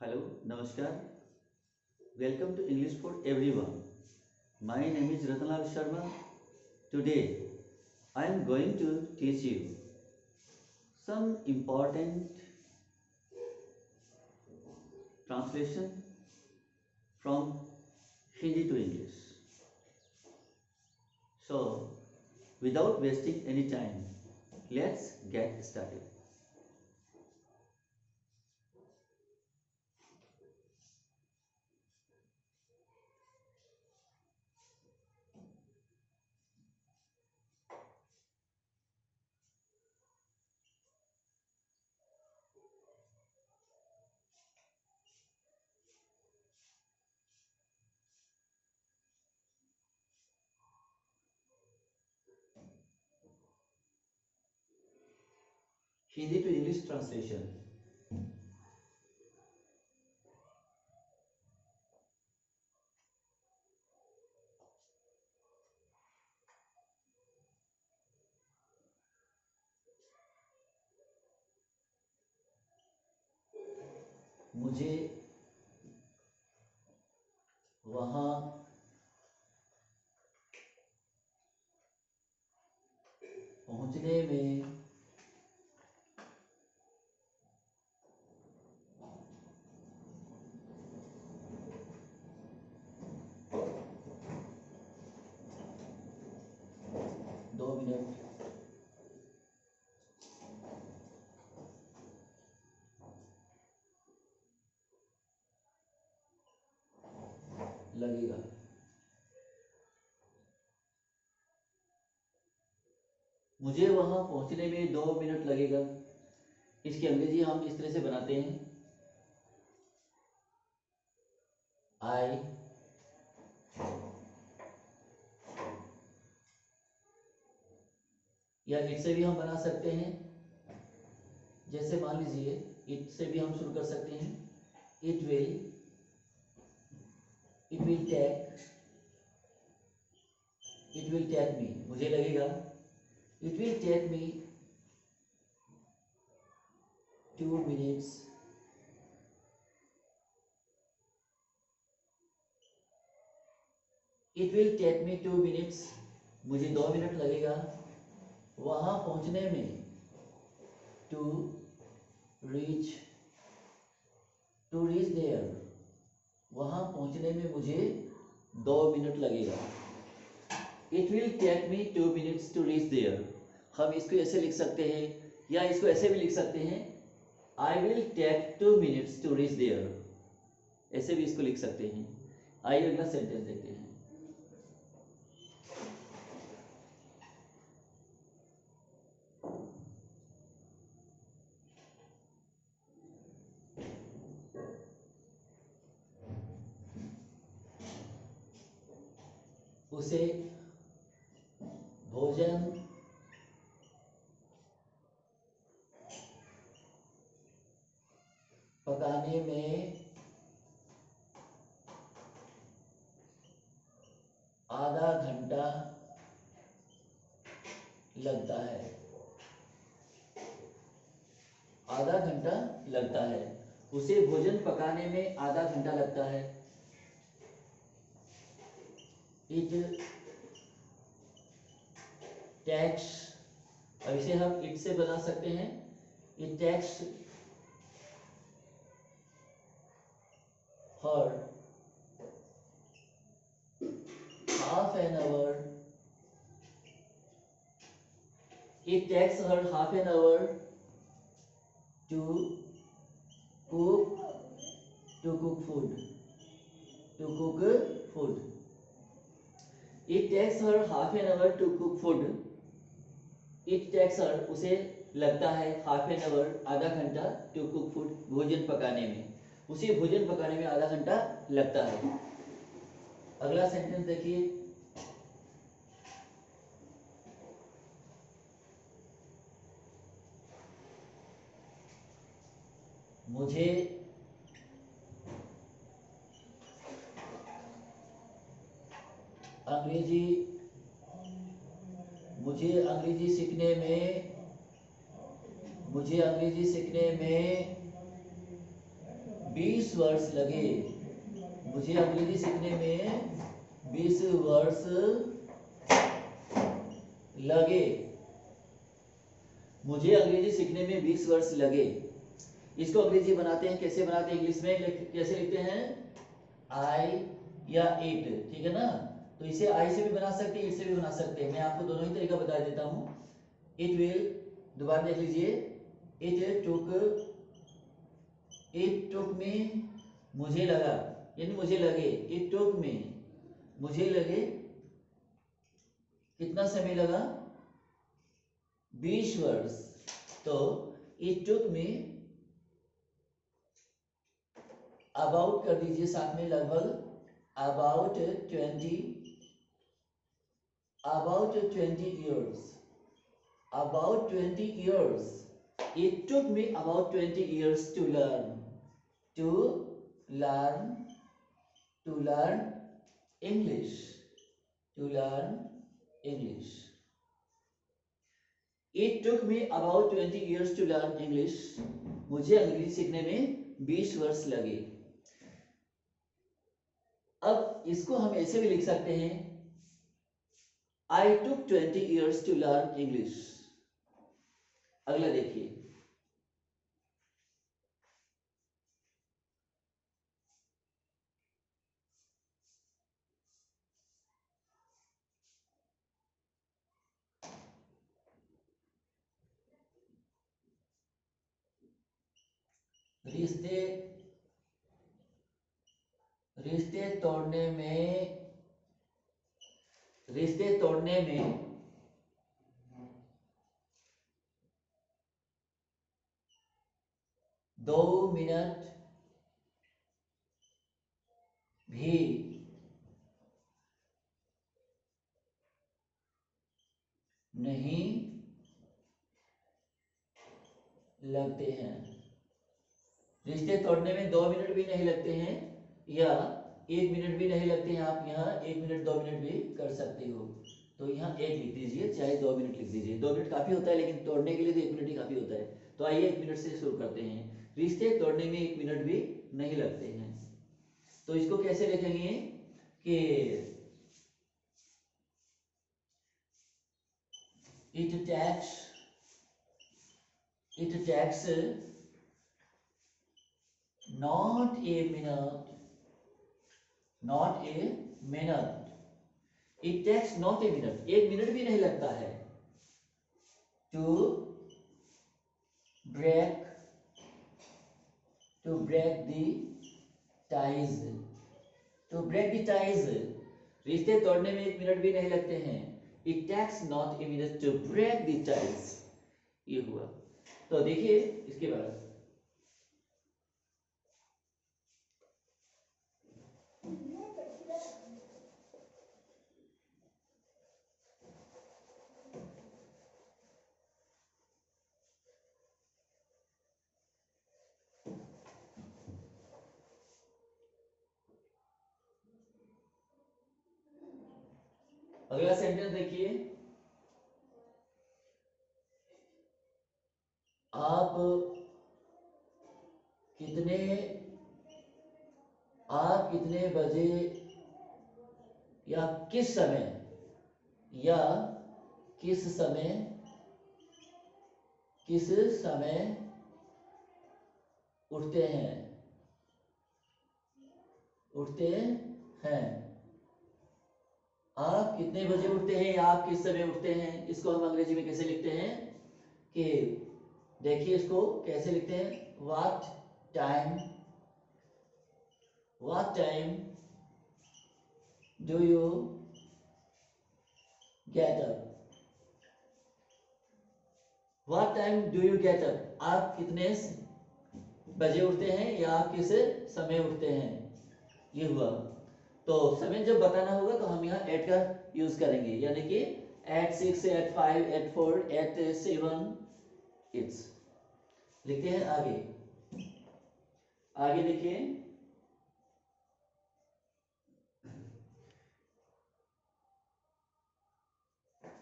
Hello, Namaskar. Welcome to English for everyone. My name is Ratanlal Sharma. Today, I am going to teach you some important translation from Hindi to English. So, without wasting any time, let's get started. Hindi to English translation. मुझे वहाँ पहुँचने में 2 minute लगेगा। मुझे वहां पहुंचने में 2 minute लगेगा। इसकी अंग्रेजी हम इस तरह से बनाते हैं, आई या इट से भी हम बना सकते हैं। जैसे मान लीजिए इट से भी हम शुरू कर सकते हैं। इट विल टेक मी, मुझे लगेगा। It will take me 2 minutes it will take me 2 minutes, मुझे 2 मिनट लगेगा वहां पहुंचने में। टू रीच देयर, वहां पहुंचने में मुझे 2 मिनट लगेगा। It will take me 2 minutes to reach there, हम इसको ऐसे लिख सकते हैं या इसको ऐसे भी लिख सकते हैं, I will take 2 minutes to reach there, ऐसे भी इसको लिख सकते हैं। आइए अगला सेंटेंस देखते हैं। उसे भोजन पकाने में आधा घंटा लगता है। आधा घंटा लगता है, उसे भोजन पकाने में आधा घंटा लगता है। इट टैक्स, अब इसे हम इट से बना सकते हैं। It takes her half an hour, it takes her half an hour to cook food it takes her half an hour to cook food. It takes her, उसे लगता है, हाफ एन आवर आधा घंटा, to cook food भोजन पकाने में, उसे भोजन पकाने में आधा घंटा लगता है। अगला सेंटेंस देखिए। मुझे अंग्रेजी सीखने में 20 वर्ष लगे। मुझे अंग्रेजी सीखने में 20 वर्ष लगे। मुझे अंग्रेजी सीखने में 20 वर्ष लगे। इसको अंग्रेजी बनाते हैं, कैसे बनाते हैं इंग्लिश में कैसे लिखते हैं? आई या इट, ठीक है ना। तो इसे आई से भी बना सकते हैं, इट से भी बना सकते हैं। मैं आपको दोनों ही तरीका बता देता हूं। इट विल, दोबारा देख लीजिए। इट टुक में, मुझे लगा, यानी मुझे लगे। इट टुक में, मुझे लगे, कितना समय लगा? 20 वर्ष। तो इट टुक में अबाउट कर दीजिए साथ में, लगभग about 20 years, about 20 years. It took me about 20 years to learn English, to learn English. It took me about 20 years to learn English. मुझे अंग्रेजी सीखने में 20 वर्ष लगे। अब इसको हम ऐसे भी लिख सकते हैं, I took 20 years to learn English. अगला देखिए, रिश्ते रिश्ते तोड़ने में 2 मिनट भी नहीं लगते हैं। रिश्ते तोड़ने में 2 मिनट भी नहीं लगते हैं, या 1 मिनट भी नहीं लगते हैं। आप यहाँ 1 मिनट 2 मिनट भी कर सकते हो। तो यहाँ 1 लिख दीजिए, चाहे 2 मिनट लिख दीजिए। 2 मिनट काफी होता है, लेकिन तोड़ने के लिए तो 1 मिनट ही काफी होता है। तो आइए 1 मिनट से शुरू करते हैं। रिश्ते तोड़ने में 1 मिनट भी नहीं लगते हैं। तो इसको कैसे लिखेंगे कि it takes not a minute, it takes not a minute, 1 minute भी नहीं लगता है, to break the ties, रिश्ते तोड़ने में 1 मिनट भी नहीं लगते हैं। It takes not a minute to break the ties, ये हुआ। तो देखिए इसके बाद अगला सेंटेंस देखिए, आप कितने बजे या किस समय उठते हैं। आप कितने बजे उठते हैं या आप किस समय उठते हैं, इसको हम अंग्रेजी में कैसे लिखते हैं कि देखिए इसको कैसे लिखते हैं, what time do you get up, आप कितने बजे उठते हैं या आप किस समय उठते हैं, ये हुआ। तो समय जब बताना होगा तो हम यहाँ एट का यूज करेंगे, यानी कि at 6, at 5, at 4, at 7 it's. लिखते हैं आगे देखिए,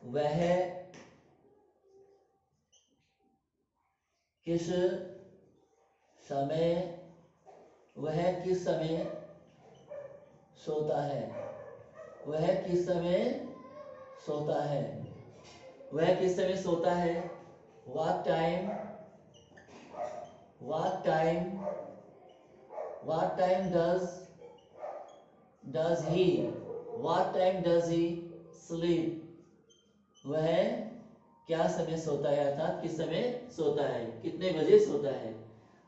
वह किस समय वह किस समय सोता है, वह किस समय सोता है, वह किस समय सोता है। What time, what time, what time does he, what time does he sleep, वह क्या समय सोता है, अर्थात किस समय सोता है, कितने बजे सोता है।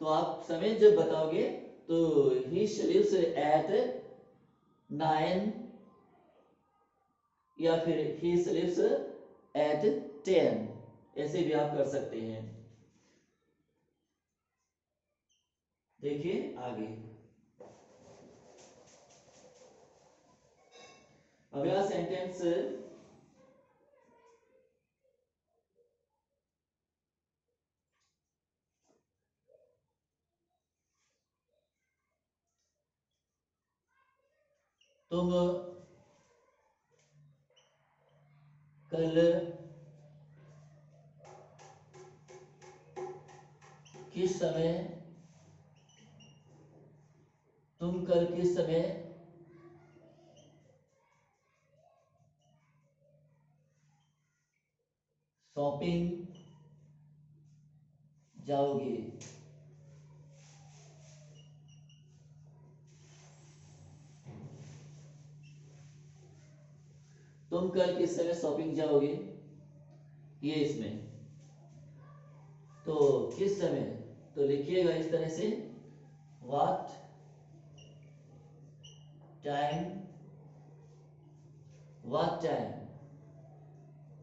तो आप समय जब बताओगे तो he sleeps at 9 या फिर he sleeps at 10, ऐसे भी आप कर सकते हैं। देखिए आगे अगला सेंटेंस, तुम कल किस समय, तुम कल किस समय शॉपिंग जाओगे। तुम कल किस समय शॉपिंग जाओगे, ये इसमें तो किस समय, तो लिखिएगा इस तरह से what time, what time,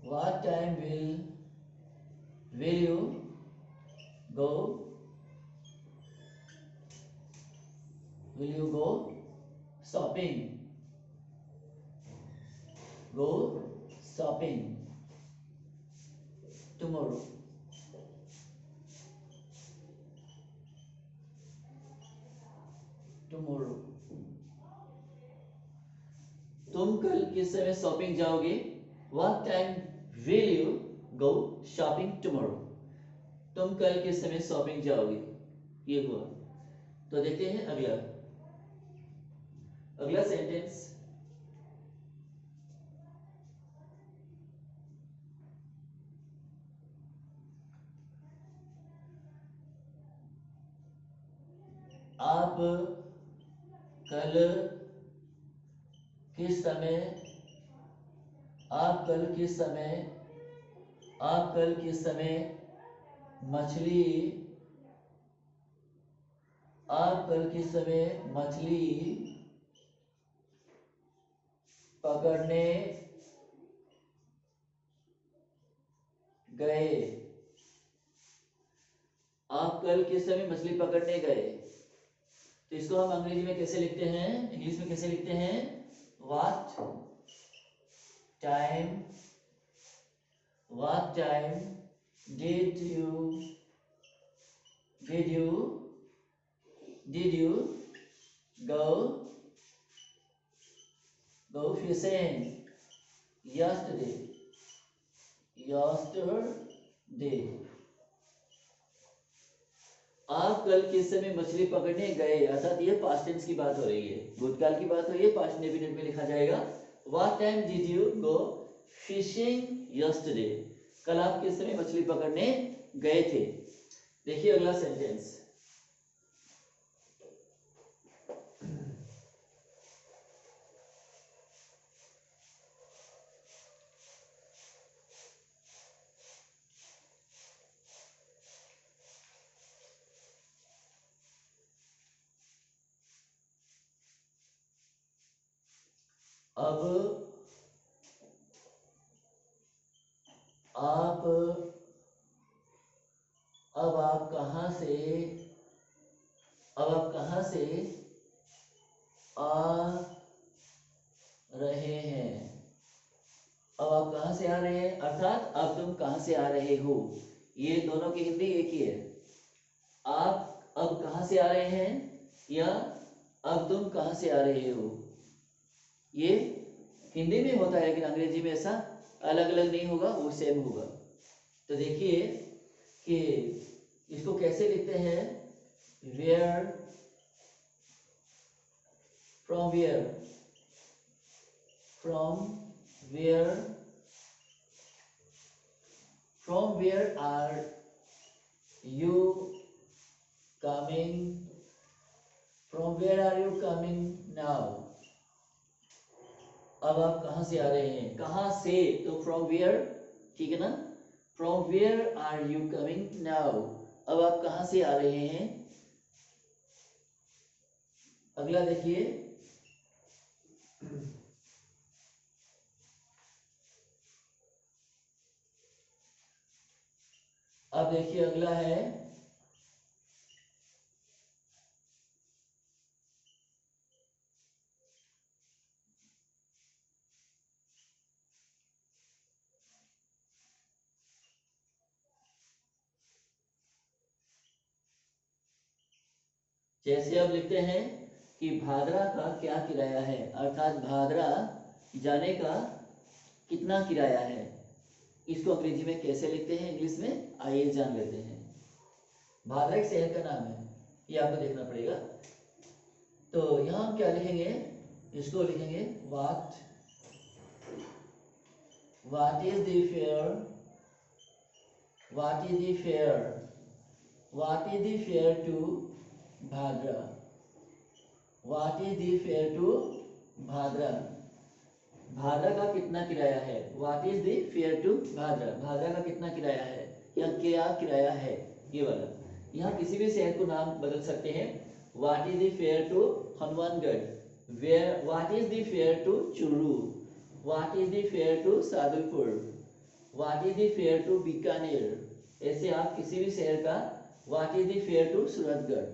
what time will you go, will you go shopping, go shopping tomorrow, tomorrow। तुम कल किस समय शॉपिंग जाओगे, what time will you go shopping tomorrow, तुम कल किस समय शॉपिंग जाओगे, ये हुआ। तो देखते हैं अगला, अगला सेंटेंस, आप कल किस समय, आप कल किस समय, आप कल किस समय मछली, आप कल किस समय मछली पकड़ने गए, आप कल किस समय मछली पकड़ने गए। तो इसको हम अंग्रेजी में कैसे लिखते हैं, इंग्लिश में कैसे लिखते हैं, what time, what time did you go fishing yesterday, आप कल किस समय मछली पकड़ने गए, अर्थात ये पास्ट टेंस की बात हो रही है, भूतकाल की बात हो रही है, पास्ट इंडेफिनिट में लिखा जाएगा what time did you go fishing yesterday, कल आप किस समय मछली पकड़ने गए थे। देखिए अगला सेंटेंस, अब आप कहां से, अब आप कहां से आ रहे हैं, अब आप कहां से आ रहे हैं, अर्थात अब तुम कहां से आ रहे हो, ये दोनों की हिंदी एक ही है। आप अब कहां से आ रहे हैं या अब तुम कहां से आ रहे हो, ये हिंदी में होता है लेकिन अंग्रेजी में ऐसा अलग अलग नहीं होगा, वो सेम होगा। तो देखिए कि इसको कैसे लिखते हैं, where from where, from where, from where are you coming, from where are you coming now, अब आप कहां से आ रहे हैं, कहां से, तो फ्रॉम वेयर, ठीक है ना, from where are you coming now, अब आप कहां से आ रहे हैं। अगला देखिए, अब देखिए अगला है जैसे अब लिखते हैं कि भादरा का क्या किराया है, अर्थात भादरा जाने का कितना किराया है, इसको अंग्रेजी में कैसे लिखते हैं, इंग्लिश में आइए जान लेते हैं। भादरा एक शहर का नाम है, ये आपको देखना पड़ेगा। तो यहाँ हम क्या लिखेंगे, इसको लिखेंगे what is the fare, what is the fare, what is the fare to Bhadra, what is the fare to Bhadra, Bhadra का कितना किराया है, what is the fare to Bhadra, Bhadra का कितना किराया है या क्या किराया है, ये वाला। यहाँ किसी भी शहर को नाम बदल सकते हैं, what is the fare to Hanumangarh, where, what is the fare to Churu, what is the fare to Sadulpur, what is the fare to Bikaner, ऐसे आप किसी भी शहर का, what is the fare to Suratgarh,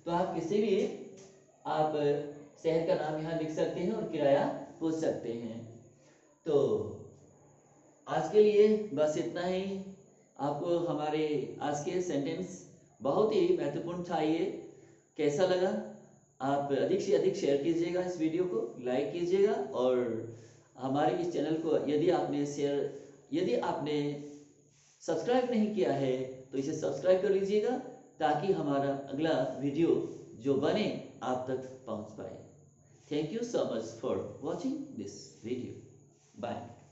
तो आप किसी भी आप शहर का नाम यहाँ लिख सकते हैं और किराया पूछ सकते हैं। तो आज के लिए बस इतना ही। आपको हमारे आज के सेंटेंस बहुत ही महत्वपूर्ण था, ये कैसा लगा, आप अधिक से अधिक शेयर कीजिएगा, इस वीडियो को लाइक कीजिएगा, और हमारे इस चैनल को यदि आपने सब्सक्राइब नहीं किया है तो इसे सब्सक्राइब कर लीजिएगा, ताकि हमारा अगला वीडियो जो बने आप तक पहुंच पाए। Thank you so much for watching this video. Bye.